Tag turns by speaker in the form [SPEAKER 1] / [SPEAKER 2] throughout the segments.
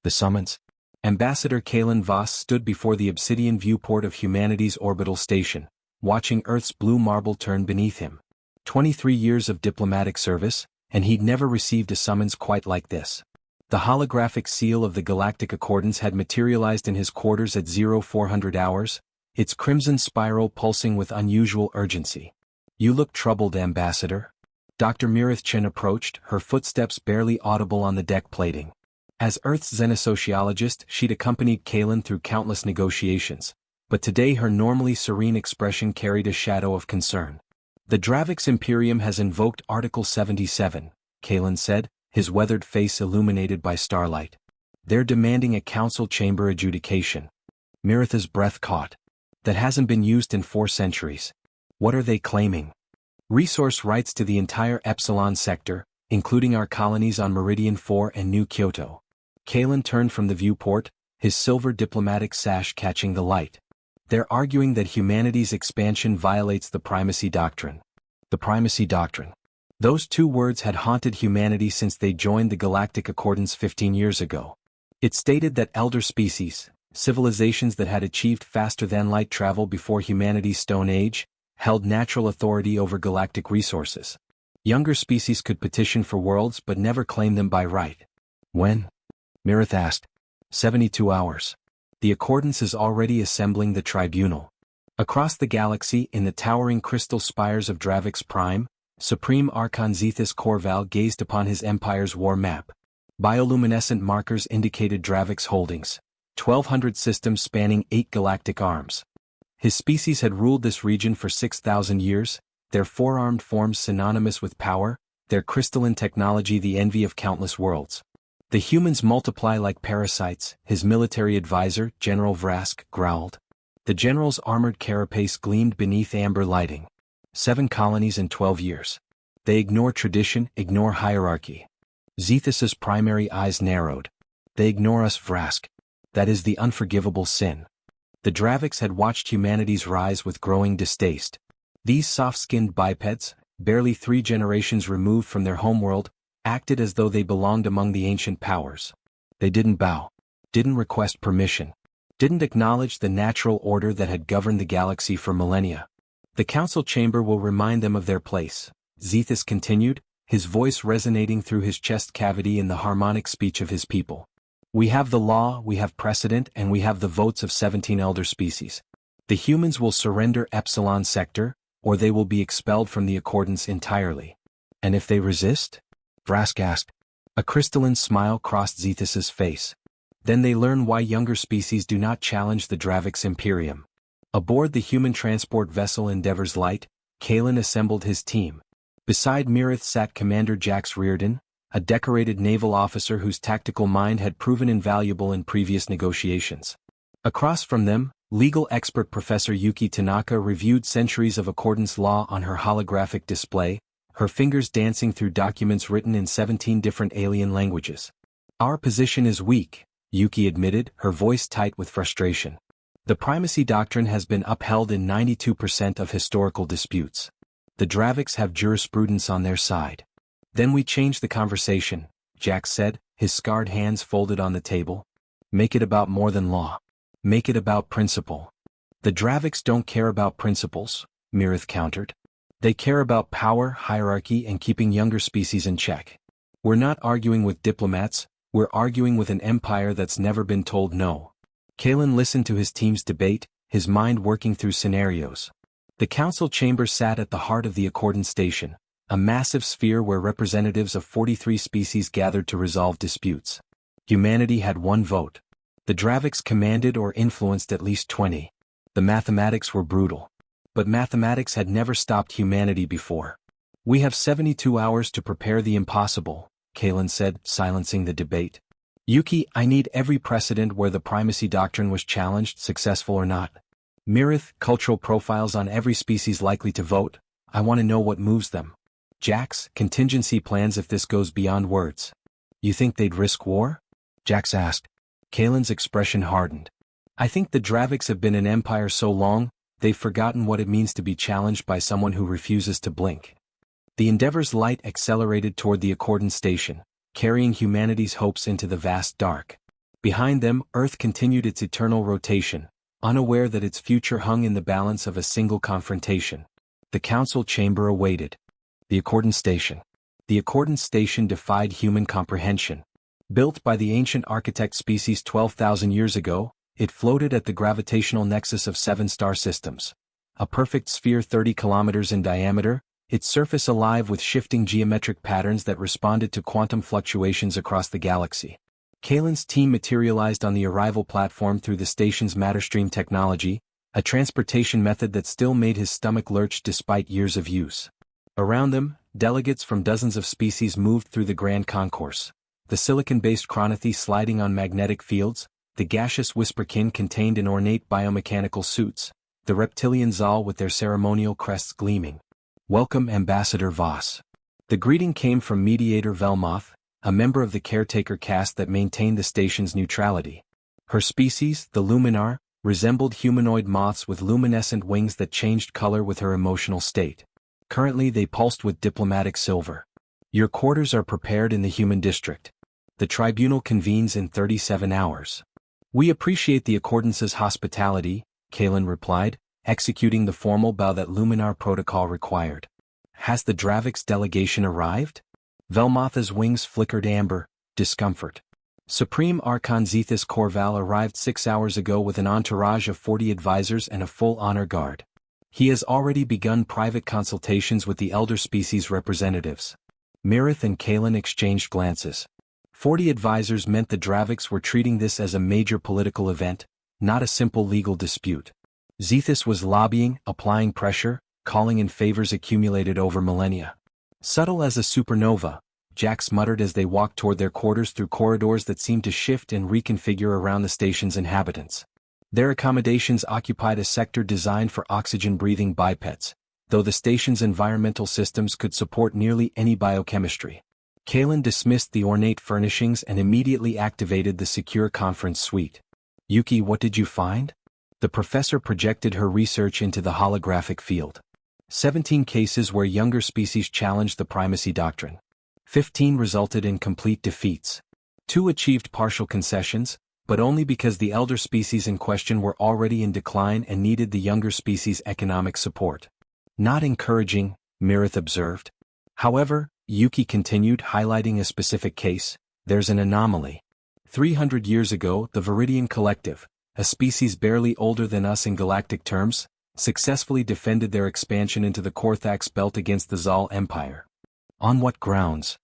[SPEAKER 1] The summons? Ambassador Kalen Voss stood before the obsidian viewport of humanity's orbital station, watching Earth's blue marble turn beneath him. 23 years of diplomatic service, and he'd never received a summons quite like this. The holographic seal of the Galactic Accordance had materialized in his quarters at 0400 hours, its crimson spiral pulsing with unusual urgency. "You look troubled, Ambassador." Dr. Mirith Chen approached, her footsteps barely audible on the deck plating. As Earth's xenosociologist, she'd accompanied Kalen through countless negotiations, but today her normally serene expression carried a shadow of concern. "The Dravix Imperium has invoked Article 77, Kalen said, his weathered face illuminated by starlight. "They're demanding a council chamber adjudication." Miritha's breath caught. "That hasn't been used in 4 centuries. What are they claiming?" "Resource rights to the entire Epsilon sector, including our colonies on Meridian 4 and New Kyoto." Kalen turned from the viewport, his silver diplomatic sash catching the light. "They're arguing that humanity's expansion violates the primacy doctrine." The primacy doctrine. Those 2 words had haunted humanity since they joined the Galactic Accordance 15 years ago. It stated that elder species, civilizations that had achieved faster-than-light travel before humanity's Stone Age, held natural authority over galactic resources. Younger species could petition for worlds but never claim them by right. "When?" Mirith asked. 72 hours. The Accordance is already assembling the tribunal. Across the galaxy, in the towering crystal spires of Dravix Prime, Supreme Archon Zethus Corval gazed upon his empire's war map. Bioluminescent markers indicated Dravix holdings, 1,200 systems spanning 8 galactic arms. His species had ruled this region for 6,000 years, their 4-armed forms synonymous with power, their crystalline technology the envy of countless worlds. "The humans multiply like parasites," his military advisor, General Vrask, growled. The general's armored carapace gleamed beneath amber lighting. 7 colonies in 12 years. "They ignore tradition, ignore hierarchy." Zethus's primary eyes narrowed. "They ignore us, Vrask. That is the unforgivable sin." The Dravix had watched humanity's rise with growing distaste. These soft-skinned bipeds, barely 3 generations removed from their homeworld, acted as though they belonged among the ancient powers. They didn't bow, didn't request permission, didn't acknowledge the natural order that had governed the galaxy for millennia. "The council chamber will remind them of their place," Zethus continued, his voice resonating through his chest cavity in the harmonic speech of his people. "We have the law, we have precedent, and we have the votes of 17 elder species. The humans will surrender Epsilon sector, or they will be expelled from the Accordance entirely." "And if they resist?" Vrask asked. A crystalline smile crossed Zethus's face. "Then they learn why younger species do not challenge the Dravix Imperium." Aboard the human transport vessel Endeavor's Light, Kalen assembled his team. Beside Mirith sat Commander Jax Reardon, a decorated naval officer whose tactical mind had proven invaluable in previous negotiations. Across from them, legal expert Professor Yuki Tanaka reviewed centuries of Accordance law on her holographic display, her fingers dancing through documents written in 17 different alien languages. "Our position is weak," Yuki admitted, her voice tight with frustration. "The primacy doctrine has been upheld in 92% of historical disputes. The Dravix have jurisprudence on their side." "Then we change the conversation," Jax said, his scarred hands folded on the table. "Make it about more than law. Make it about principle." "The Dravix don't care about principles," Mirith countered. "They care about power, hierarchy, and keeping younger species in check. We're not arguing with diplomats, we're arguing with an empire that's never been told no." Kalen listened to his team's debate, his mind working through scenarios. The council chamber sat at the heart of the Accordance station, a massive sphere where representatives of 43 species gathered to resolve disputes. Humanity had 1 vote. The Dravix commanded or influenced at least 20. The mathematics were brutal. But mathematics had never stopped humanity before. "We have 72 hours to prepare the impossible," Kalen said, silencing the debate. "Yuki, I need every precedent where the primacy doctrine was challenged, successful or not. Mirith, cultural profiles on every species likely to vote. I want to know what moves them. Jax, contingency plans if this goes beyond words." "You think they'd risk war?" Jax asked. Kalen's expression hardened. "I think the Dravix have been an empire so long, they've forgotten what it means to be challenged by someone who refuses to blink." The Endeavor's light accelerated toward the Accordance station, carrying humanity's hopes into the vast dark. Behind them, Earth continued its eternal rotation, unaware that its future hung in the balance of a single confrontation. The council chamber awaited. The Accordance Station. The Accordance Station defied human comprehension. Built by the ancient architect species 12,000 years ago, it floated at the gravitational nexus of 7 star systems. A perfect sphere 30 kilometers in diameter, its surface alive with shifting geometric patterns that responded to quantum fluctuations across the galaxy. Kalen's team materialized on the arrival platform through the station's matterstream technology, a transportation method that still made his stomach lurch despite years of use. Around them, delegates from dozens of species moved through the grand concourse. The silicon-based chronothy sliding on magnetic fields, the gaseous whisperkin contained in ornate biomechanical suits, the reptilian Zal with their ceremonial crests gleaming. "Welcome, Ambassador Voss." The greeting came from Mediator Velmoth, a member of the caretaker caste that maintained the station's neutrality. Her species, the Luminar, resembled humanoid moths with luminescent wings that changed color with her emotional state. Currently they pulsed with diplomatic silver. "Your quarters are prepared in the human district. The tribunal convenes in 37 hours. "We appreciate the Accordance's hospitality," Kalen replied, executing the formal bow that Luminar protocol required. "Has the Dravix delegation arrived?" Velmotha's wings flickered amber, discomfort. Supreme Archon Zethus Corval arrived 6 hours ago with an entourage of 40 advisors and a full honor guard. He has already begun private consultations with the elder species representatives. Mirith and Kalen exchanged glances. 40 advisors meant the Dravix were treating this as a major political event, not a simple legal dispute. Zethus was lobbying, applying pressure, calling in favors accumulated over millennia. Subtle as a supernova, Jax muttered as they walked toward their quarters through corridors that seemed to shift and reconfigure around the station's inhabitants. Their accommodations occupied a sector designed for oxygen-breathing bipeds, though the station's environmental systems could support nearly any biochemistry. Kalen dismissed the ornate furnishings and immediately activated the secure conference suite. "Yuki, what did you find?" The professor projected her research into the holographic field. 17 cases where younger species challenged the primacy doctrine. 15 resulted in complete defeats. 2 achieved partial concessions, but only because the elder species in question were already in decline and needed the younger species' economic support. "Not encouraging," Mirith observed. However, Yuki continued, highlighting a specific case. "There's an anomaly. 300 years ago, the Viridian Collective, a species barely older than us in galactic terms, successfully defended their expansion into the Korthax belt against the Zal Empire." "On what grounds?"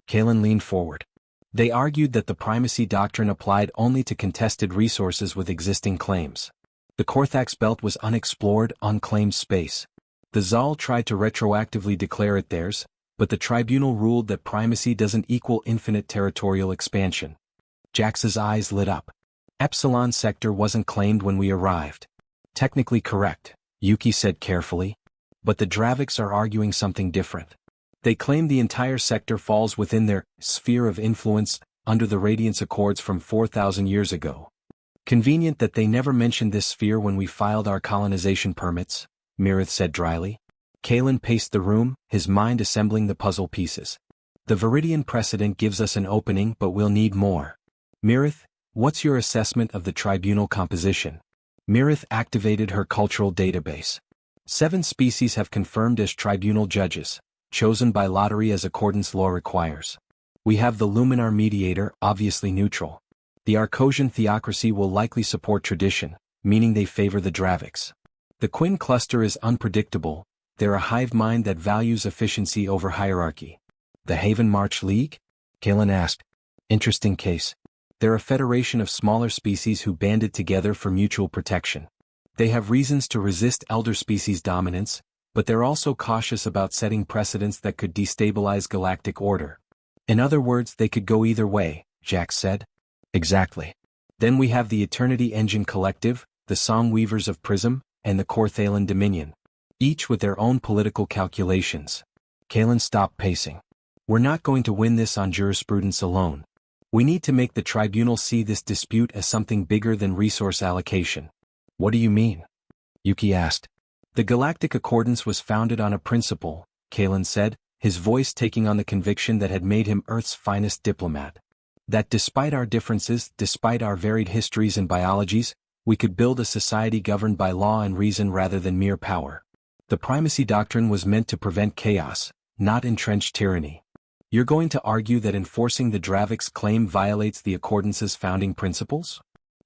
[SPEAKER 1] Kalen leaned forward. "They argued that the primacy doctrine applied only to contested resources with existing claims. The Korthax belt was unexplored, unclaimed space. The Zal tried to retroactively declare it theirs, but the tribunal ruled that primacy doesn't equal infinite territorial expansion." Jax's eyes lit up. "Epsilon sector wasn't claimed when we arrived." "Technically correct," Yuki said carefully. "But the Dravix are arguing something different. They claim the entire sector falls within their sphere of influence under the Radiance Accords from 4,000 years ago." "Convenient that they never mentioned this sphere when we filed our colonization permits," Mirith said dryly. Kalen paced the room, his mind assembling the puzzle pieces. "The Viridian precedent gives us an opening, but we'll need more. Mirith, what's your assessment of the tribunal composition?" Mirith activated her cultural database. 7 species have confirmed as tribunal judges, chosen by lottery as accordance law requires. We have the Luminar mediator, obviously neutral. The Arcosian theocracy will likely support tradition, meaning they favor the Dravix. The Quinn cluster is unpredictable, they're a hive mind that values efficiency over hierarchy. The Haven March League? Kalen asked. "Interesting case. They're a federation of smaller species who banded together for mutual protection. They have reasons to resist elder species dominance, but they're also cautious about setting precedents that could destabilize galactic order." "In other words, they could go either way," Jax said. "Exactly. Then we have the Eternity Engine Collective, the Song Weavers of Prism, and the Korthalan Dominion, each with their own political calculations." Kalen stopped pacing. "We're not going to win this on jurisprudence alone. We need to make the tribunal see this dispute as something bigger than resource allocation." "What do you mean?" Yuki asked. "The Galactic Accordance was founded on a principle," Kalen said, his voice taking on the conviction that had made him Earth's finest diplomat. That despite our differences, despite our varied histories and biologies, we could build a society governed by law and reason rather than mere power. The primacy doctrine was meant to prevent chaos, not entrench tyranny. You're going to argue that enforcing the Dravik's claim violates the Accordance's founding principles?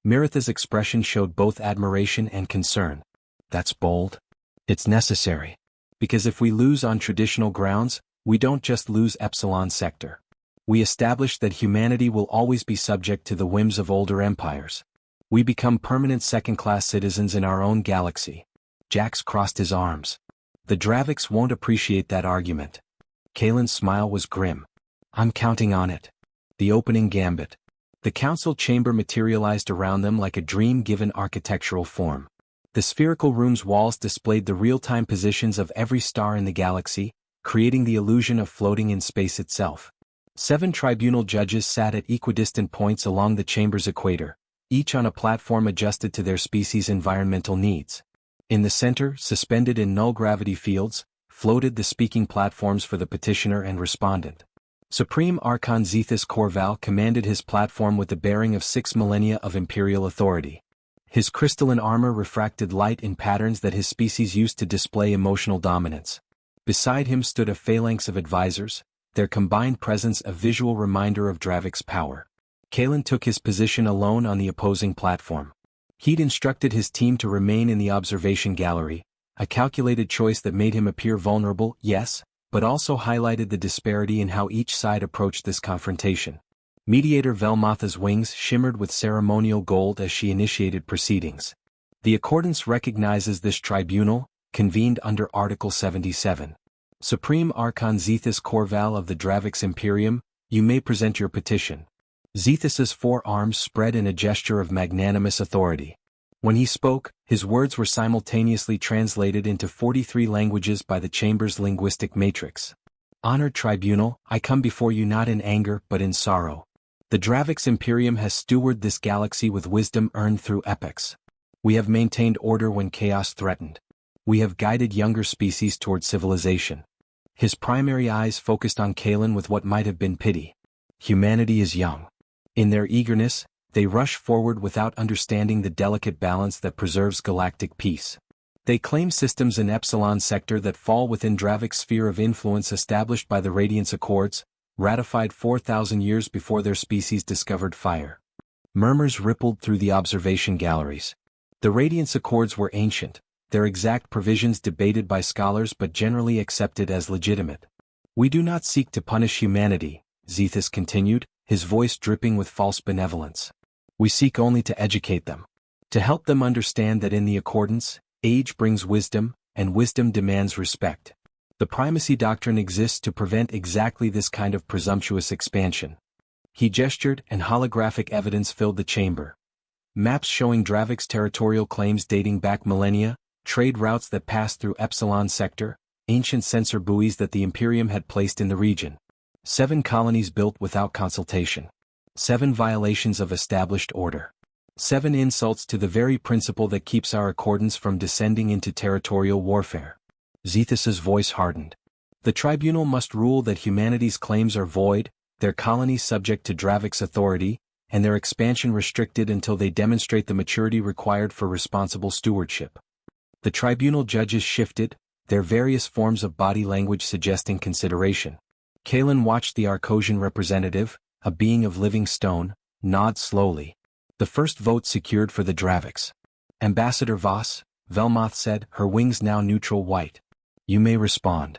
[SPEAKER 1] Miratha's expression showed both admiration and concern. That's bold. It's necessary. Because if we lose on traditional grounds, we don't just lose Epsilon Sector. We establish that humanity will always be subject to the whims of older empires. We become permanent second-class citizens in our own galaxy. Jax crossed his arms. The Draviks won't appreciate that argument. Kalen's smile was grim. I'm counting on it. The opening gambit. The council chamber materialized around them like a dream given architectural form. The spherical room's walls displayed the real-time positions of every star in the galaxy, creating the illusion of floating in space itself. 7 tribunal judges sat at equidistant points along the chamber's equator, each on a platform adjusted to their species' environmental needs. In the center, suspended in null-gravity fields, floated the speaking platforms for the petitioner and respondent. Supreme Archon Zethus Corval commanded his platform with the bearing of 6 millennia of imperial authority. His crystalline armor refracted light in patterns that his species used to display emotional dominance. Beside him stood a phalanx of advisors, their combined presence a visual reminder of Dravik's power. Kalen took his position alone on the opposing platform. He'd instructed his team to remain in the observation gallery, a calculated choice that made him appear vulnerable, yes, but also highlighted the disparity in how each side approached this confrontation. Mediator Velmotha's wings shimmered with ceremonial gold as she initiated proceedings. The Accordance recognizes this tribunal, convened under Article 77. Supreme Archon Zethus Corval of the Dravik's Imperium, you may present your petition. Zethus's 4 arms spread in a gesture of magnanimous authority. When he spoke, his words were simultaneously translated into 43 languages by the Chamber's linguistic matrix. Honored Tribunal, I come before you not in anger but in sorrow. The Dravik's Imperium has stewarded this galaxy with wisdom earned through epochs. We have maintained order when chaos threatened. We have guided younger species toward civilization. His primary eyes focused on Kalen with what might have been pity. Humanity is young. In their eagerness, they rush forward without understanding the delicate balance that preserves galactic peace. They claim systems in Epsilon Sector that fall within Dravik's sphere of influence established by the Radiance Accords, ratified 4,000 years before their species discovered fire. Murmurs rippled through the observation galleries. The Radiance Accords were ancient, their exact provisions debated by scholars but generally accepted as legitimate. We do not seek to punish humanity, Zethus continued, his voice dripping with false benevolence. We seek only to educate them. To help them understand that in the Accordance, age brings wisdom, and wisdom demands respect. The primacy doctrine exists to prevent exactly this kind of presumptuous expansion. He gestured, and holographic evidence filled the chamber. Maps showing Dravik's territorial claims dating back millennia, trade routes that passed through Epsilon Sector, ancient sensor buoys that the Imperium had placed in the region. 7 colonies built without consultation. 7 violations of established order. 7 insults to the very principle that keeps our accordance from descending into territorial warfare. Zethus's voice hardened. The tribunal must rule that humanity's claims are void, their colonies subject to Dravik's authority, and their expansion restricted until they demonstrate the maturity required for responsible stewardship. The tribunal judges shifted, their various forms of body language suggesting consideration. Kalen watched the Arcosian representative, a being of living stone, nod slowly. The first vote secured for the Draviks. Ambassador Voss, Velmoth said, her wings now neutral white. You may respond.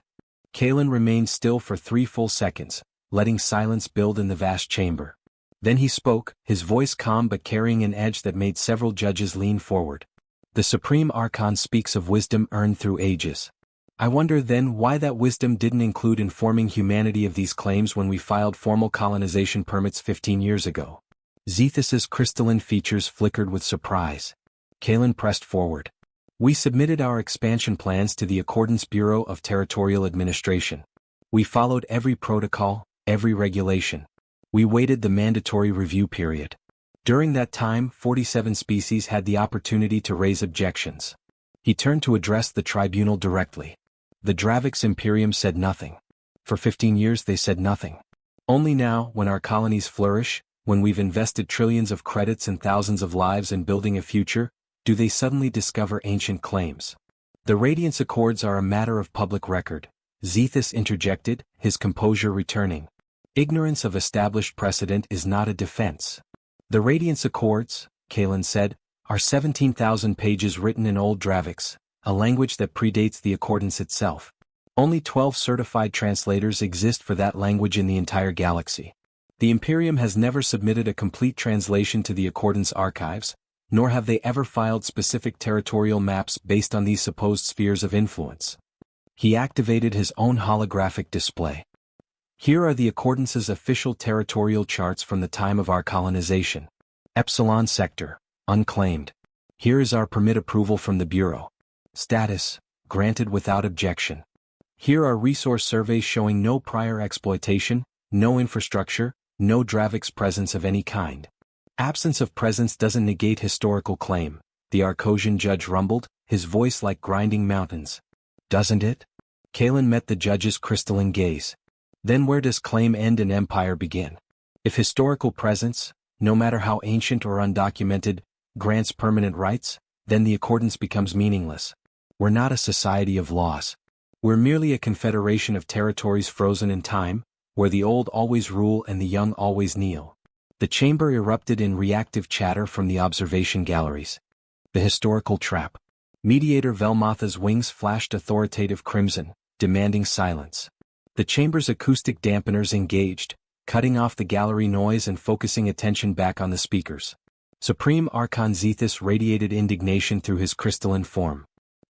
[SPEAKER 1] Kalen remained still for 3 full seconds, letting silence build in the vast chamber. Then he spoke, his voice calm but carrying an edge that made several judges lean forward. The Supreme Archon speaks of wisdom earned through ages. I wonder then why that wisdom didn't include informing humanity of these claims when we filed formal colonization permits 15 years ago. Zethus's crystalline features flickered with surprise. Kalen pressed forward. We submitted our expansion plans to the Accordance Bureau of Territorial Administration. We followed every protocol, every regulation. We waited the mandatory review period. During that time, 47 species had the opportunity to raise objections. He turned to address the tribunal directly. The Dravik's Imperium said nothing. For 15 years they said nothing. Only now, when our colonies flourish, When we've invested trillions of credits and thousands of lives in building a future, do they suddenly discover ancient claims? The Radiance Accords are a matter of public record, Zethus interjected, his composure returning. Ignorance of established precedent is not a defense. The Radiance Accords, Kalin said, are 17,000 pages written in Old Dravics, a language that predates the accordance itself. Only 12 certified translators exist for that language in the entire galaxy. The Imperium has never submitted a complete translation to the accordance archives, nor have they ever filed specific territorial maps based on these supposed spheres of influence. He activated his own holographic display. Here are the accordance's official territorial charts from the time of our colonization. Epsilon Sector, unclaimed. Here is our permit approval from the Bureau. Status, granted without objection. Here are resource surveys showing no prior exploitation, no infrastructure, no Dravics presence of any kind. Absence of presence doesn't negate historical claim, the Arcosian judge rumbled, his voice like grinding mountains. Doesn't it? Kalin met the judge's crystalline gaze. Then where does claim end and empire begin? If historical presence, no matter how ancient or undocumented, grants permanent rights, then the accordance becomes meaningless. We're not a society of laws. We're merely a confederation of territories frozen in time, where the old always rule and the young always kneel. The chamber erupted in reactive chatter from the observation galleries. The historical trap. Mediator Velmotha's wings flashed authoritative crimson, demanding silence. The chamber's acoustic dampeners engaged, cutting off the gallery noise and focusing attention back on the speakers. Supreme Archon Zethus radiated indignation through his crystalline form.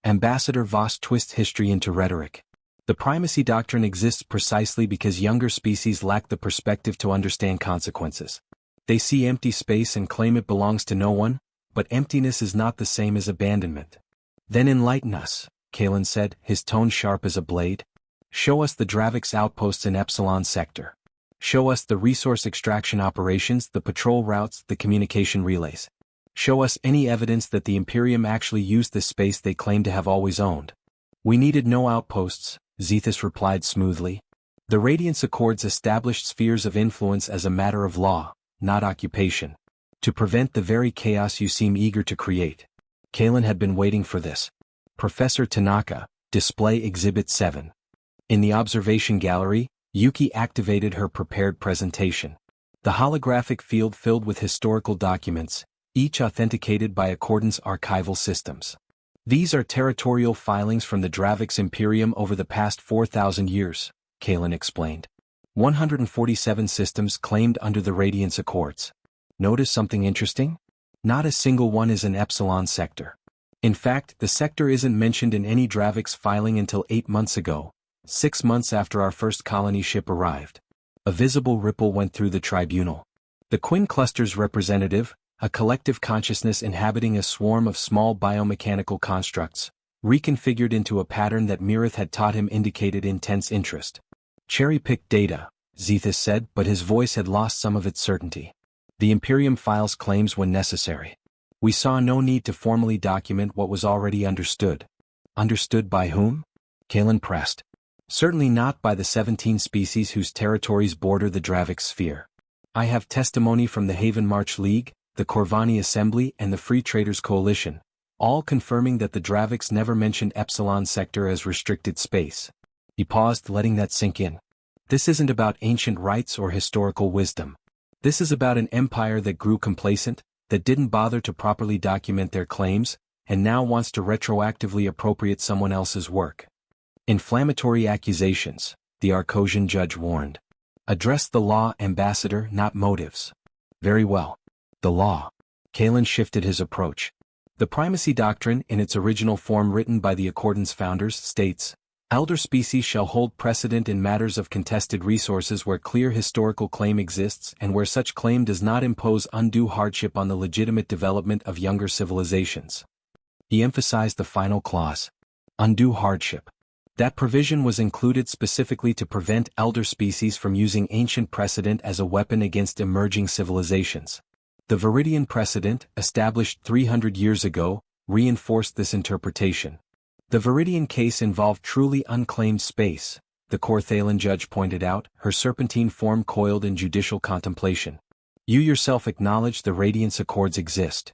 [SPEAKER 1] Ambassador Voss twists history into rhetoric. The primacy doctrine exists precisely because younger species lack the perspective to understand consequences. They see empty space and claim it belongs to no one, but emptiness is not the same as abandonment. Then enlighten us, Kalin said, his tone sharp as a blade. Show us the Dravics outposts in Epsilon Sector. Show us the resource extraction operations, the patrol routes, the communication relays. Show us any evidence that the Imperium actually used this space they claim to have always owned. We needed no outposts, Zethus replied smoothly. The Radiance Accords established spheres of influence as a matter of law, not occupation, to prevent the very chaos you seem eager to create. Kalin had been waiting for this. Professor Tanaka, Display Exhibit 7. In the observation gallery, Yuki activated her prepared presentation. The holographic field filled with historical documents, each authenticated by accordance archival systems. These are territorial filings from the Dravics Imperium over the past 4,000 years, Kalin explained. 147 systems claimed under the Radiance Accords. Notice something interesting? Not a single one is an Epsilon Sector. In fact, the sector isn't mentioned in any Dravics filing until 8 months ago, 6 months after our first colony ship arrived. A visible ripple went through the tribunal. The Quinn Cluster's representative, a collective consciousness inhabiting a swarm of small biomechanical constructs, reconfigured into a pattern that Mirith had taught him, indicated intense interest. Cherry-picked data, Zethus said, but his voice had lost some of its certainty. The Imperium files claims when necessary. We saw no need to formally document what was already understood. Understood by whom? Kalin pressed. Certainly not by the 17 species whose territories border the Dravic sphere. I have testimony from the Haven March League, the Corvani Assembly and the Free Traders Coalition, all confirming that the Dravics never mentioned Epsilon Sector as restricted space. He paused, letting that sink in. This isn't about ancient rights or historical wisdom. This is about an empire that grew complacent, that didn't bother to properly document their claims, and now wants to retroactively appropriate someone else's work. Inflammatory accusations, the Arcosian judge warned. Address the law, ambassador, not motives. Very well. The law. Kalin shifted his approach. The primacy doctrine, in its original form written by the Accordance founders, states, elder species shall hold precedent in matters of contested resources where clear historical claim exists and where such claim does not impose undue hardship on the legitimate development of younger civilizations. He emphasized the final clause. Undue hardship. That provision was included specifically to prevent elder species from using ancient precedent as a weapon against emerging civilizations. The Viridian precedent, established 300 years ago, reinforced this interpretation. The Viridian case involved truly unclaimed space, the Corthalan judge pointed out, her serpentine form coiled in judicial contemplation. You yourself acknowledge the radiance accords exist.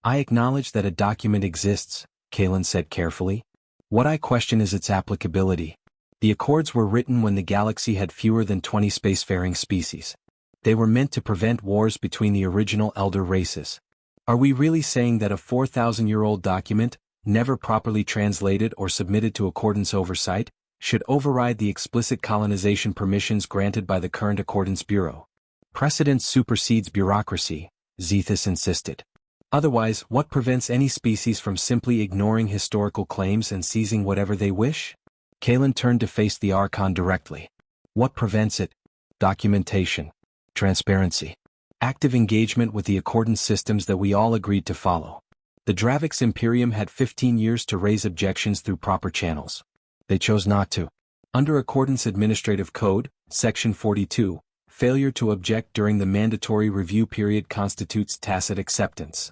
[SPEAKER 1] I acknowledge that a document exists, Kalen said carefully. What I question is its applicability. The accords were written when the galaxy had fewer than 20 spacefaring species. They were meant to prevent wars between the original elder races. Are we really saying that a 4,000-year-old document, never properly translated or submitted to accordance oversight, should override the explicit colonization permissions granted by the current Accordance Bureau? Precedent supersedes bureaucracy, Zethus insisted. Otherwise, what prevents any species from simply ignoring historical claims and seizing whatever they wish? Kalen turned to face the Archon directly. What prevents it? Documentation. Transparency. Active engagement with the accordance systems that we all agreed to follow. The Dravix Imperium had 15 years to raise objections through proper channels. They chose not to. Under Accordance Administrative Code, Section 42, failure to object during the mandatory review period constitutes tacit acceptance.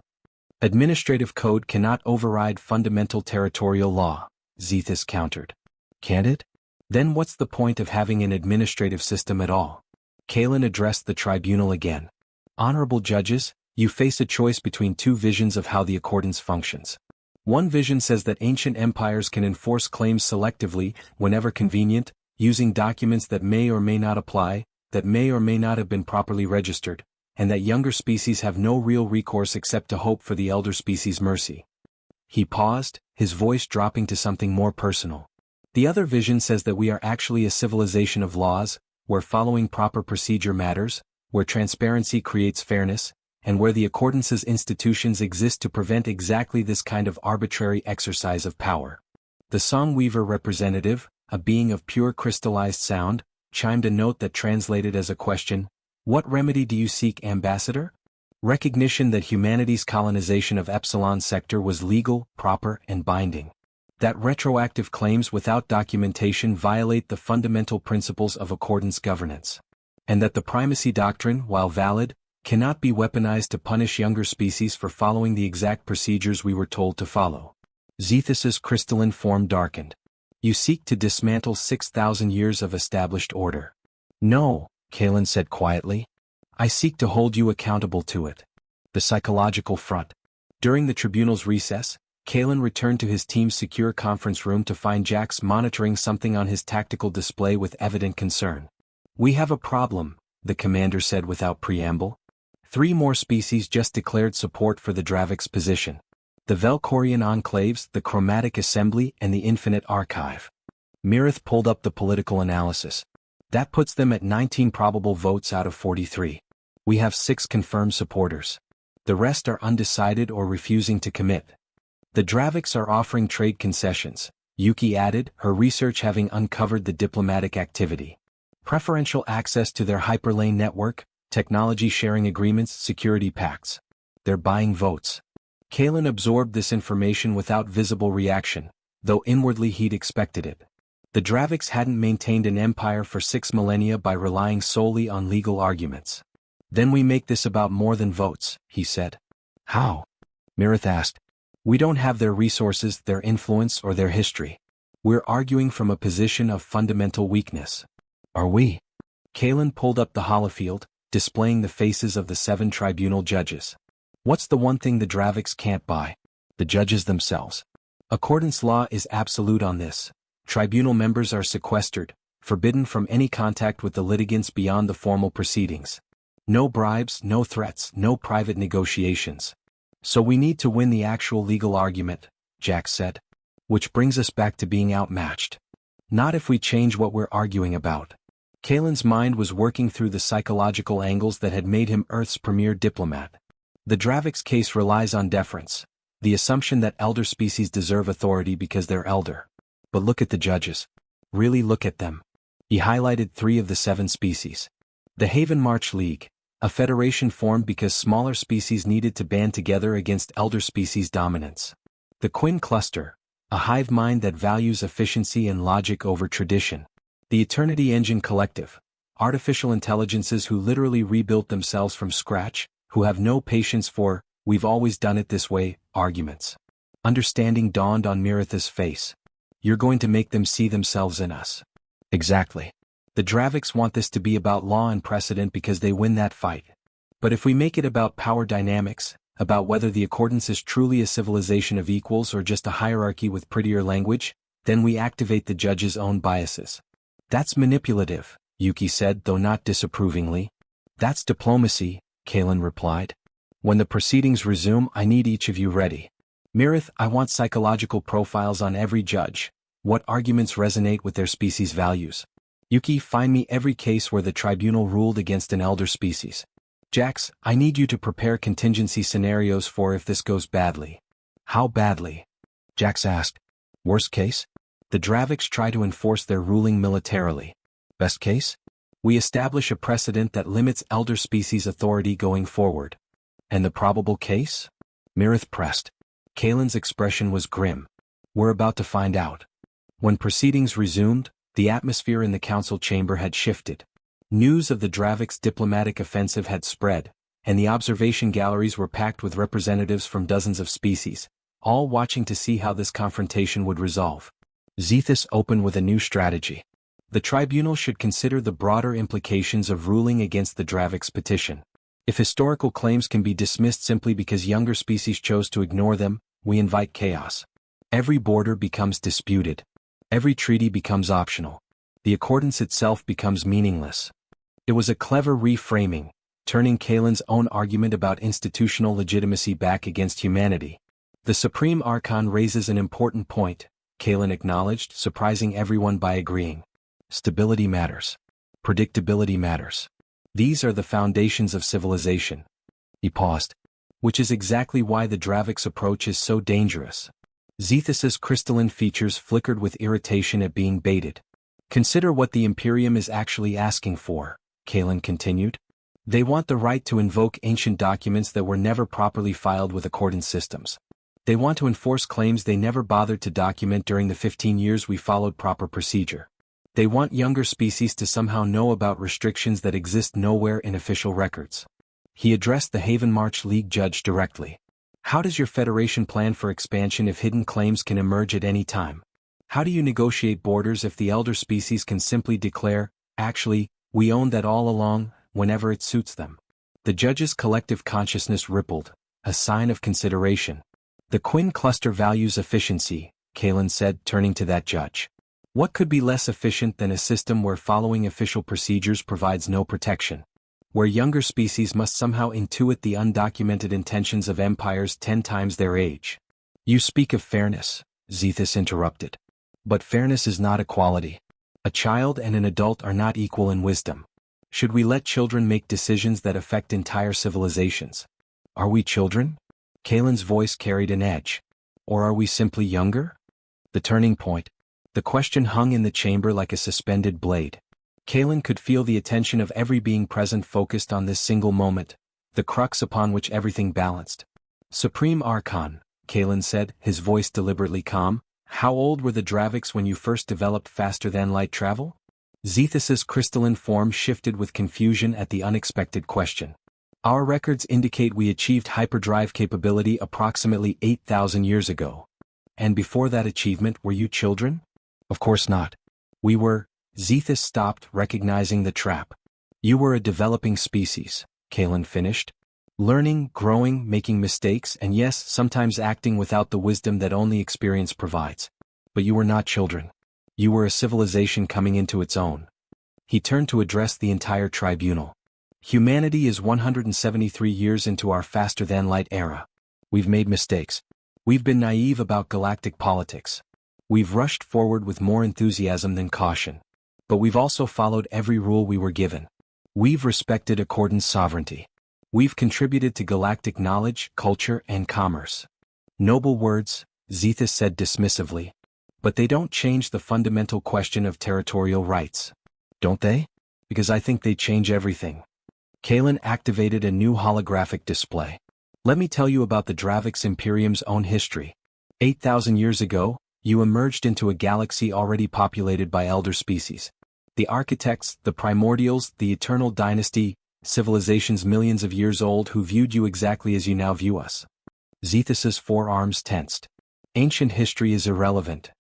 [SPEAKER 1] Administrative code cannot override fundamental territorial law, Zethus countered. Can't it? Then what's the point of having an administrative system at all? Kalen addressed the tribunal again. Honorable judges, you face a choice between two visions of how the accordance functions. One vision says that ancient empires can enforce claims selectively, whenever convenient, using documents that may or may not apply, that may or may not have been properly registered, and that younger species have no real recourse except to hope for the elder species' mercy. He paused, his voice dropping to something more personal. The other vision says that we are actually a civilization of laws, where following proper procedure matters, where transparency creates fairness, and where the Accordance's institutions exist to prevent exactly this kind of arbitrary exercise of power. The Songweaver representative, a being of pure crystallized sound, chimed a note that translated as a question, "What remedy do you seek, Ambassador?" Recognition that humanity's colonization of Epsilon Sector was legal, proper, and binding. That retroactive claims without documentation violate the fundamental principles of accordance governance. And that the primacy doctrine, while valid, cannot be weaponized to punish younger species for following the exact procedures we were told to follow. Zethus's crystalline form darkened. You seek to dismantle 6,000 years of established order. No, Kalen said quietly. I seek to hold you accountable to it. The psychological front. During the tribunal's recess, Kalen returned to his team's secure conference room to find Jax monitoring something on his tactical display with evident concern. We have a problem, the commander said without preamble. 3 more species just declared support for the Dravix position. The Velkorian Enclaves, the Chromatic Assembly, and the Infinite Archive. Mirith pulled up the political analysis. That puts them at 19 probable votes out of 43. We have 6 confirmed supporters. The rest are undecided or refusing to commit. The Dravix are offering trade concessions, Yuki added, her research having uncovered the diplomatic activity. Preferential access to their hyperlane network, technology sharing agreements, security pacts. They're buying votes. Kalen absorbed this information without visible reaction, though inwardly he'd expected it. The Dravix hadn't maintained an empire for 6 millennia by relying solely on legal arguments. Then we make this about more than votes, he said. How? Mirith asked. We don't have their resources, their influence, or their history. We're arguing from a position of fundamental weakness. Are we? Kalen pulled up the holofield, displaying the faces of the 7 tribunal judges. What's the one thing the Dravix can't buy? The judges themselves. Accordance law is absolute on this. Tribunal members are sequestered, forbidden from any contact with the litigants beyond the formal proceedings. No bribes, no threats, no private negotiations. So we need to win the actual legal argument, Jack said. Which brings us back to being outmatched. Not if we change what we're arguing about. Kalen's mind was working through the psychological angles that had made him Earth's premier diplomat. The Dravix case relies on deference, the assumption that elder species deserve authority because they're elder. But look at the judges. Really look at them. He highlighted 3 of the 7 species. The Haven March League, a federation formed because smaller species needed to band together against elder species dominance. The Quinn Cluster, a hive mind that values efficiency and logic over tradition. The Eternity Engine Collective, artificial intelligences who literally rebuilt themselves from scratch, who have no patience for, we've always done it this way, arguments. Understanding dawned on Mirith's face. You're going to make them see themselves in us. Exactly. The Dravix want this to be about law and precedent because they win that fight. But if we make it about power dynamics, about whether the accordance is truly a civilization of equals or just a hierarchy with prettier language, then we activate the judge's own biases. That's manipulative, Yuki said, though not disapprovingly. That's diplomacy, Kalen replied. When the proceedings resume, I need each of you ready. Mirith, I want psychological profiles on every judge. What arguments resonate with their species' values? Yuki, find me every case where the tribunal ruled against an elder species. Jax, I need you to prepare contingency scenarios for if this goes badly. How badly? Jax asked. Worst case? The Draviks try to enforce their ruling militarily. Best case? We establish a precedent that limits elder species authority going forward. And the probable case? Mirith pressed. Kalen's expression was grim. We're about to find out. When proceedings resumed, the atmosphere in the council chamber had shifted. News of the Draviks' diplomatic offensive had spread, and the observation galleries were packed with representatives from dozens of species, all watching to see how this confrontation would resolve. Zethus opened with a new strategy. The tribunal should consider the broader implications of ruling against the Draviks' petition. If historical claims can be dismissed simply because younger species chose to ignore them, we invite chaos. Every border becomes disputed. Every treaty becomes optional. The accordance itself becomes meaningless. It was a clever reframing, turning Kalen's own argument about institutional legitimacy back against humanity. The Supreme Archon raises an important point, Kalen acknowledged, surprising everyone by agreeing. Stability matters. Predictability matters. These are the foundations of civilization. He paused. Which is exactly why the Draviks' approach is so dangerous. Zethus's crystalline features flickered with irritation at being baited. Consider what the Imperium is actually asking for, Kalen continued. They want the right to invoke ancient documents that were never properly filed with accordance systems. They want to enforce claims they never bothered to document during the 15 years we followed proper procedure. They want younger species to somehow know about restrictions that exist nowhere in official records. He addressed the Haven March League judge directly. How does your Federation plan for expansion if hidden claims can emerge at any time? How do you negotiate borders if the elder species can simply declare, actually, we own that all along, whenever it suits them? The judge's collective consciousness rippled, a sign of consideration. The Quinn cluster values efficiency, Kalen said, turning to that judge. What could be less efficient than a system where following official procedures provides no protection? Where younger species must somehow intuit the undocumented intentions of empires 10 times their age. You speak of fairness, Zethus interrupted. But fairness is not equality. A child and an adult are not equal in wisdom. Should we let children make decisions that affect entire civilizations? Are we children? Kalen's voice carried an edge. Or are we simply younger? The turning point. The question hung in the chamber like a suspended blade. Kalen could feel the attention of every being present focused on this single moment, the crux upon which everything balanced. Supreme Archon, Kalen said, his voice deliberately calm, how old were the Draviks when you first developed faster-than-light travel? Zethus's crystalline form shifted with confusion at the unexpected question. Our records indicate we achieved hyperdrive capability approximately 8,000 years ago. And before that achievement, were you children? Of course not. We were. Zethus stopped, recognizing the trap. You were a developing species, Kalen finished. Learning, growing, making mistakes, and yes, sometimes acting without the wisdom that only experience provides. But you were not children. You were a civilization coming into its own. He turned to address the entire tribunal. Humanity is 173 years into our faster-than-light era. We've made mistakes. We've been naive about galactic politics. We've rushed forward with more enthusiasm than caution. But we've also followed every rule we were given. We've respected accordance sovereignty. We've contributed to galactic knowledge, culture, and commerce. Noble words, Zethus said dismissively. But they don't change the fundamental question of territorial rights. Don't they? Because I think they change everything. Kalen activated a new holographic display. Let me tell you about the Draviks Imperium's own history. 8,000 years ago, you emerged into a galaxy already populated by elder species. The architects, the primordials, the eternal dynasty, civilizations millions of years old who viewed you exactly as you now view us. Zethus's forearms tensed. Ancient history is irrelevant.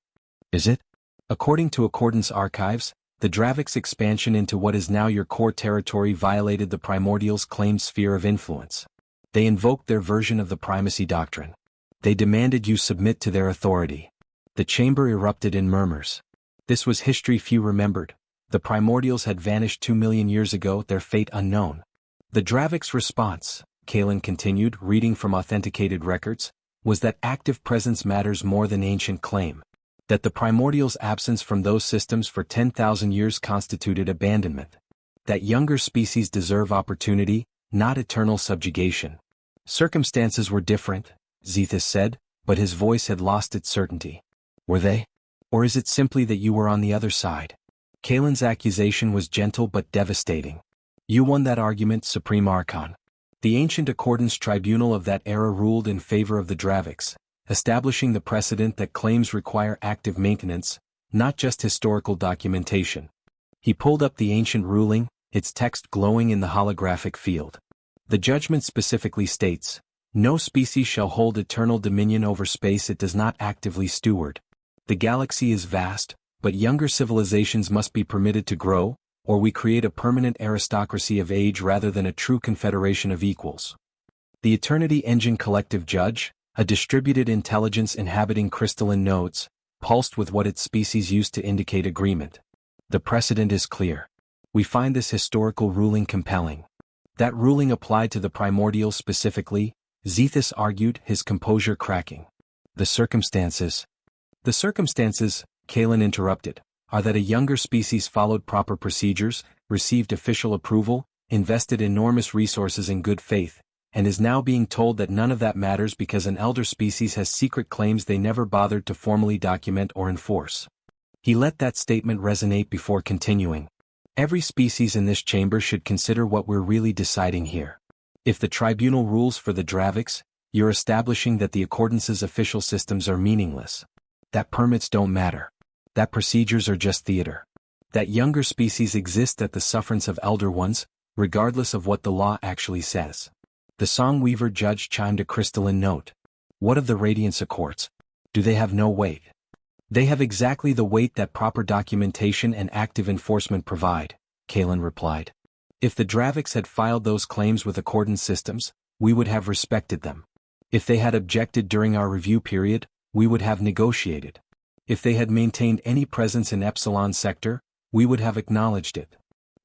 [SPEAKER 1] Is it? According to Accordance archives, The Dravik's expansion into what is now your core territory violated the primordials' claimed sphere of influence. They invoked their version of the primacy doctrine. They demanded you submit to their authority. The chamber erupted in murmurs. This was history few remembered. The primordials had vanished 2 million years ago, their fate unknown. The Dravik's response, Kalen continued, reading from authenticated records, was that active presence matters more than ancient claim. That the primordials' absence from those systems for 10,000 years constituted abandonment. That younger species deserve opportunity, not eternal subjugation. Circumstances were different, Zethus said, but his voice had lost its certainty. Were they? Or is it simply that you were on the other side? Kalen's accusation was gentle but devastating. You won that argument, Supreme Archon. The ancient accordance tribunal of that era ruled in favor of the Draviks, establishing the precedent that claims require active maintenance, not just historical documentation. He pulled up the ancient ruling, its text glowing in the holographic field. The judgment specifically states, no species shall hold eternal dominion over space it does not actively steward. The galaxy is vast, but younger civilizations must be permitted to grow, or we create a permanent aristocracy of age rather than a true confederation of equals. The Eternity Engine Collective Judge, a distributed intelligence inhabiting crystalline nodes, pulsed with what its species used to indicate agreement. The precedent is clear. We find this historical ruling compelling. That ruling applied to the primordials specifically, Zethus argued, his composure cracking. The circumstances, Kalen interrupted, are that a younger species followed proper procedures, received official approval, invested enormous resources in good faith, and is now being told that none of that matters because an elder species has secret claims they never bothered to formally document or enforce. He let that statement resonate before continuing. Every species in this chamber should consider what we're really deciding here. If the tribunal rules for the Draviks, you're establishing that the Accordance's official systems are meaningless. That permits don't matter. That procedures are just theater. That younger species exist at the sufferance of elder ones, regardless of what the law actually says. The Song Weaver judge chimed a crystalline note. What of the Radiance Accords? Do they have no weight? They have exactly the weight that proper documentation and active enforcement provide, Kalen replied. If the Draviks had filed those claims with Accordance systems, we would have respected them. If they had objected during our review period, we would have negotiated. If they had maintained any presence in Epsilon sector, we would have acknowledged it.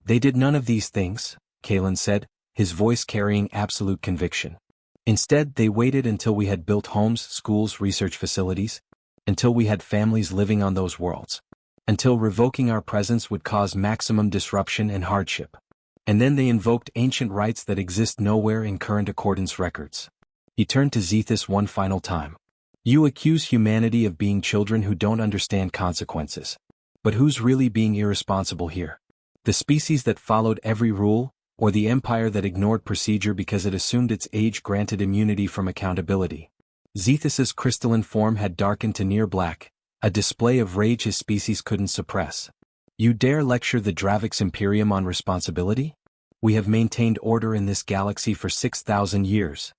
[SPEAKER 1] They did none of these things, Kalen said, his voice carrying absolute conviction. Instead, they waited until we had built homes, schools, research facilities, until we had families living on those worlds, until revoking our presence would cause maximum disruption and hardship. And then they invoked ancient rights that exist nowhere in current Accordance records. He turned to Zethus one final time. You accuse humanity of being children who don't understand consequences. But who's really being irresponsible here? The species that followed every rule, or the empire that ignored procedure because it assumed its age-granted immunity from accountability? Zethus's crystalline form had darkened to near black, a display of rage his species couldn't suppress. You dare lecture the Dravik's Imperium on responsibility? We have maintained order in this galaxy for 6,000 years.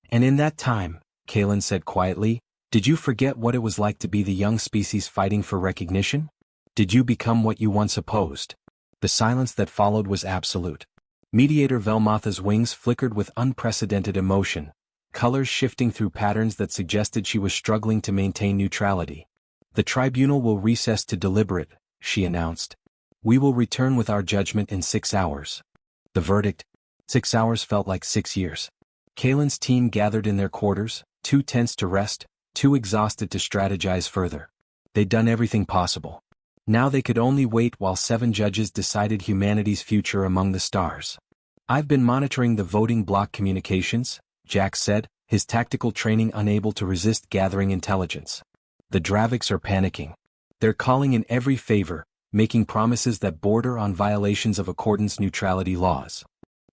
[SPEAKER 1] And in that time, Kalen said quietly, did you forget what it was like to be the young species fighting for recognition? Did you become what you once opposed? The silence that followed was absolute. Mediator Velmotha's wings flickered with unprecedented emotion, colors shifting through patterns that suggested she was struggling to maintain neutrality. The tribunal will recess to deliberate, she announced. We will return with our judgment in 6 hours. The verdict? 6 hours felt like 6 years. Kalen's team gathered in their quarters, too tense to rest, too exhausted to strategize further. They'd done everything possible. Now they could only wait while 7 judges decided humanity's future among the stars. I've been monitoring the voting block communications, Jack said, his tactical training unable to resist gathering intelligence. The Draviks are panicking. They're calling in every favor, making promises that border on violations of Accordance neutrality laws.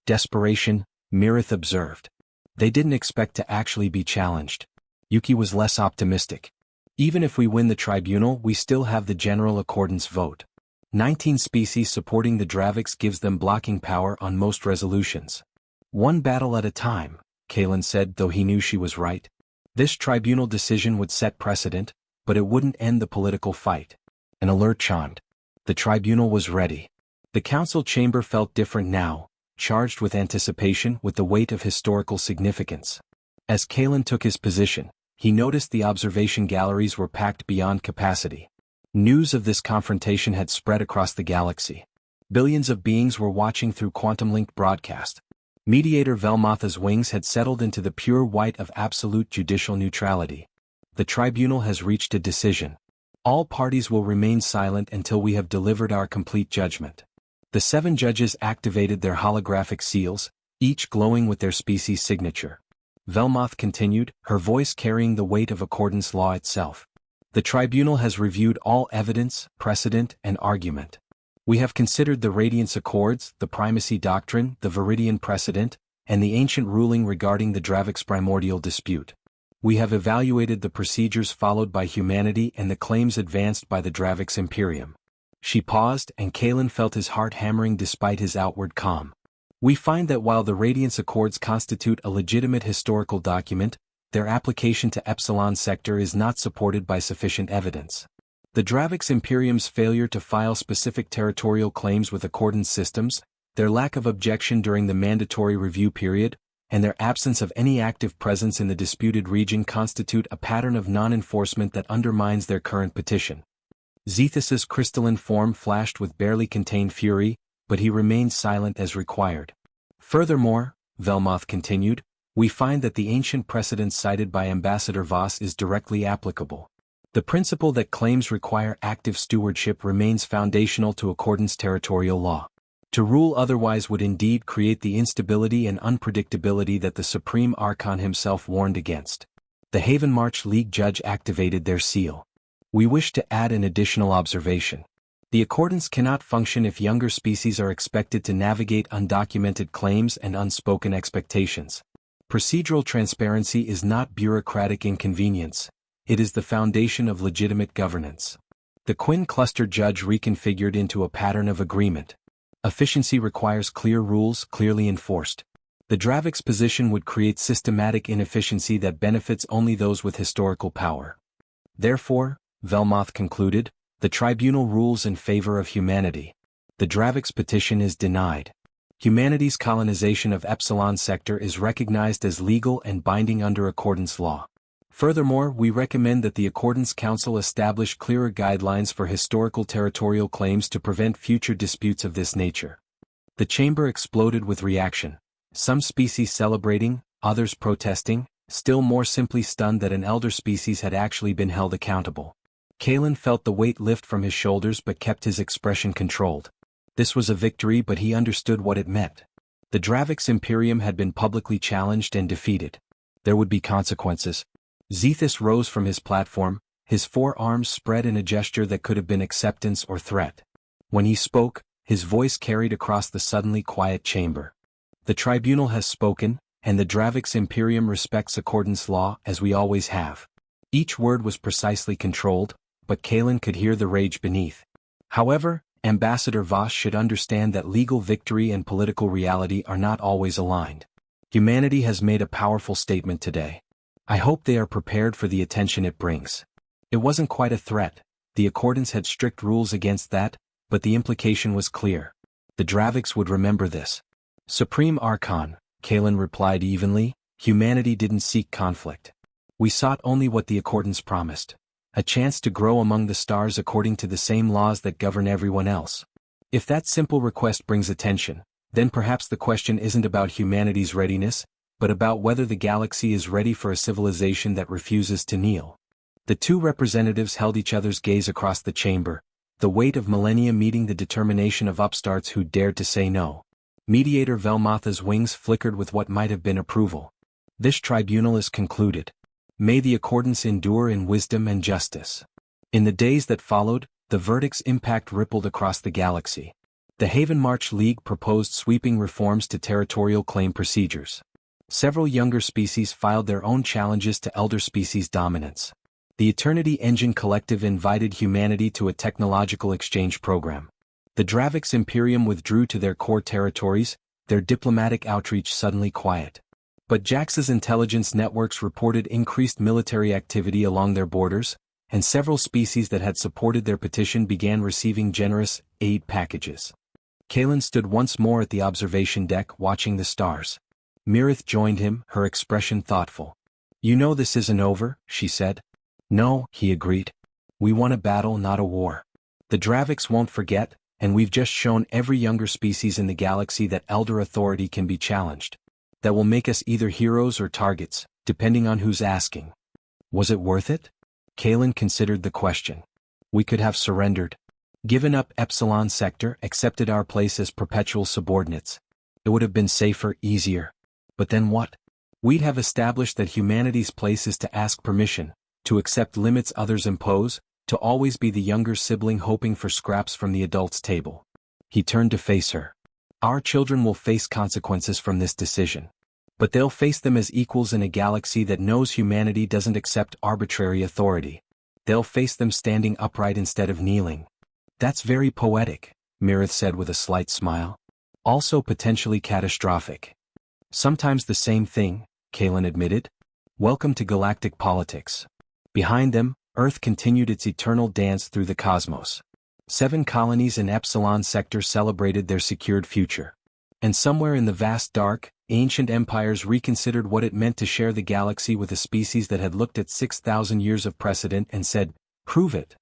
[SPEAKER 1] Desperation, Mirith observed. They didn't expect to actually be challenged. Yuki was less optimistic. Even if we win the tribunal, we still have the general Accordance vote. 19 species supporting the Draviks gives them blocking power on most resolutions. One battle at a time, Kalen said, though he knew she was right. This tribunal decision would set precedent, but it wouldn't end the political fight. An alert chimed. The tribunal was ready. The council chamber felt different now, charged with anticipation with the weight of historical significance. As Kalen took his position, he noticed the observation galleries were packed beyond capacity. News of this confrontation had spread across the galaxy. Billions of beings were watching through quantum-linked broadcast. Mediator Velmotha's wings had settled into the pure white of absolute judicial neutrality. The tribunal has reached a decision. All parties will remain silent until we have delivered our complete judgment. The 7 judges activated their holographic seals, each glowing with their species signature. Velmoth continued, her voice carrying the weight of accordance law itself. The tribunal has reviewed all evidence, precedent, and argument. We have considered the Radiance Accords, the Primacy Doctrine, the Viridian Precedent, and the ancient ruling regarding the Dravix primordial dispute. We have evaluated the procedures followed by humanity and the claims advanced by the Dravix Imperium. She paused, and Kalen felt his heart hammering despite his outward calm. We find that while the Radiance Accords constitute a legitimate historical document, their application to Epsilon Sector is not supported by sufficient evidence. The Dravix Imperium's failure to file specific territorial claims with accordance systems, their lack of objection during the mandatory review period, and their absence of any active presence in the disputed region constitute a pattern of non-enforcement that undermines their current petition. Zethus's crystalline form flashed with barely contained fury, but he remained silent as required. Furthermore, Velmoth continued, we find that the ancient precedent cited by Ambassador Voss is directly applicable. The principle that claims require active stewardship remains foundational to accordance territorial law. To rule otherwise would indeed create the instability and unpredictability that the Supreme Archon himself warned against. The Haven March League judge activated their seal. We wish to add an additional observation. The accordance cannot function if younger species are expected to navigate undocumented claims and unspoken expectations. Procedural transparency is not bureaucratic inconvenience, it is the foundation of legitimate governance. The Quinn Cluster judge reconfigured into a pattern of agreement. Efficiency requires clear rules, clearly enforced. The Dravix position would create systematic inefficiency that benefits only those with historical power. Therefore, Velmoth concluded, the tribunal rules in favor of humanity. The Dravix petition is denied. Humanity's colonization of Epsilon Sector is recognized as legal and binding under accordance law. Furthermore, we recommend that the Accordance Council establish clearer guidelines for historical territorial claims to prevent future disputes of this nature. The chamber exploded with reaction. Some species celebrating, others protesting, still more simply stunned that an elder species had actually been held accountable. Kalen felt the weight lift from his shoulders but kept his expression controlled. This was a victory, but he understood what it meant. The Dravix Imperium had been publicly challenged and defeated. There would be consequences. Zethus rose from his platform, his 4 arms spread in a gesture that could have been acceptance or threat. When he spoke, his voice carried across the suddenly quiet chamber. The tribunal has spoken, and the Dravix Imperium respects accordance law as we always have. Each word was precisely controlled, but Kalen could hear the rage beneath. However, Ambassador Voss should understand that legal victory and political reality are not always aligned. Humanity has made a powerful statement today. I hope they are prepared for the attention it brings. It wasn't quite a threat. The Accordance had strict rules against that, but the implication was clear. The Dravix would remember this. Supreme Archon, Kalen replied evenly, humanity didn't seek conflict. We sought only what the Accordance promised. A chance to grow among the stars according to the same laws that govern everyone else. If that simple request brings attention, then perhaps the question isn't about humanity's readiness, but about whether the galaxy is ready for a civilization that refuses to kneel. The 2 representatives held each other's gaze across the chamber, the weight of millennia meeting the determination of upstarts who dared to say no. Mediator Velmotha's wings flickered with what might have been approval. This tribunal is concluded. May the accordance endure in wisdom and justice. In the days that followed, the verdict's impact rippled across the galaxy. The Haven March League proposed sweeping reforms to territorial claim procedures. Several younger species filed their own challenges to elder species dominance. The Eternity Engine Collective invited humanity to a technological exchange program. The Dravix Imperium withdrew to their core territories, their diplomatic outreach suddenly quiet. But Jax's intelligence networks reported increased military activity along their borders, and several species that had supported their petition began receiving generous aid packages. Kalen stood once more at the observation deck watching the stars. Mirith joined him, her expression thoughtful. "You know this isn't over," she said. "No," he agreed. "We won a battle, not a war. The Draviks won't forget, and we've just shown every younger species in the galaxy that elder authority can be challenged. That will make us either heroes or targets, depending on who's asking." Was it worth it? Kalen considered the question. We could have surrendered. Given up Epsilon Sector, accepted our place as perpetual subordinates. It would have been safer, easier. But then what? We'd have established that humanity's place is to ask permission, to accept limits others impose, to always be the younger sibling hoping for scraps from the adult's table. He turned to face her. Our children will face consequences from this decision. But they'll face them as equals in a galaxy that knows humanity doesn't accept arbitrary authority. They'll face them standing upright instead of kneeling. That's very poetic, Mirith said with a slight smile. Also potentially catastrophic. Sometimes the same thing, Kalen admitted. Welcome to galactic politics. Behind them, Earth continued its eternal dance through the cosmos. 7 colonies in Epsilon Sector celebrated their secured future. And somewhere in the vast dark, ancient empires reconsidered what it meant to share the galaxy with a species that had looked at 6,000 years of precedent and said, "Prove it."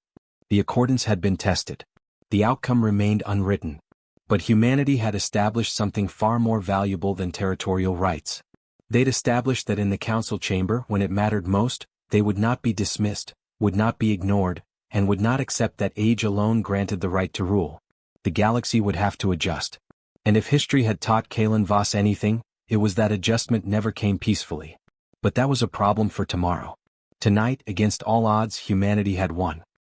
[SPEAKER 1] The accordance had been tested. The outcome remained unwritten. But humanity had established something far more valuable than territorial rights. They'd established that in the council chamber, when it mattered most, they would not be dismissed, would not be ignored, and would not accept that age alone granted the right to rule. The galaxy would have to adjust. And if history had taught Kalen Voss anything, it was that adjustment never came peacefully. But that was a problem for tomorrow. Tonight, against all odds, humanity had won.